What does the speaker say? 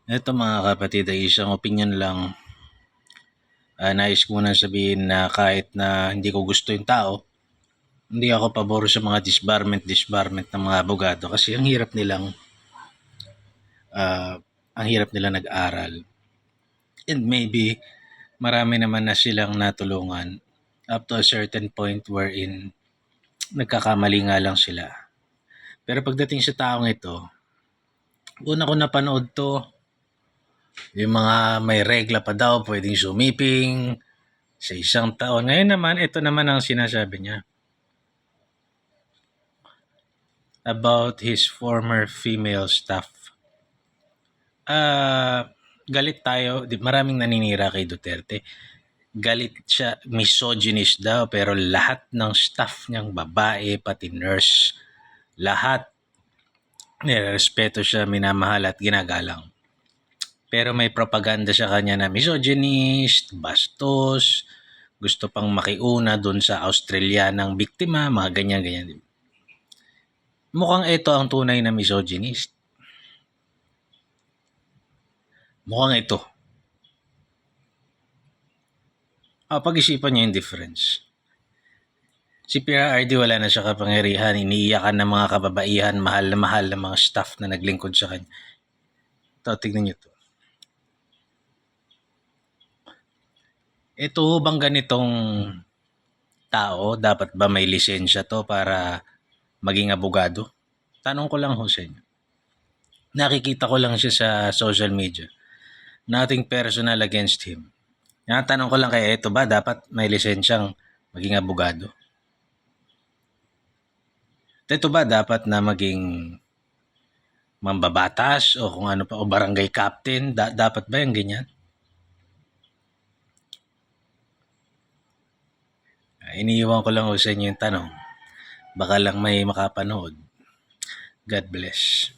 Eto mga kapatid ay isang opinyon lang. Nais ko munang sabihin na kahit na hindi ko gusto yung tao, hindi ako pabor sa mga disbarment ng mga abogado kasi ah, ang hirap nila nag-aral. And maybe marami naman na silang natulungan up to a certain point wherein nagkakamali nga lang sila. Pero pagdating sa taong ito, una ko napanood to, yung mga may regla pa daw, pwedeng sumiping sa isang taon. Ngayon naman, ito naman ang sinasabi niya about his former female staff. Galit tayo, maraming naninira kay Duterte. Galit siya, misogynist daw, pero lahat ng staff niyang babae, pati nurse, lahat nirespeto siya, minamahal at ginagalang. Pero may propaganda sa kanya na misogynist, bastos, gusto pang makiuna dun sa Australianang biktima, mga ganyan-ganyan. Mukhang ito ang tunay na misogynist. Mukhang ito. Pag-isipan niyo yung difference. Si PRRD wala na siya kapangyarihan, iniiyakan ng mga kababaihan, mahal na mga staff na naglingkod sa kanya. Ito, tignan niyo to. Ito bang ganitong tao, dapat ba may lisensya to para maging abogado? Tanong ko lang ho sa inyo. Nakikita ko lang siya sa social media. Nothing personal against him. Tanong ko lang kaya ito ba dapat may lisensyang maging abogado? Ito ba dapat na maging mambabatas o kung ano pa o barangay captain? Dapat ba yung ganyan? Iniiwan ko lang ho sa inyo yung tanong. Baka lang may makapanood. God bless.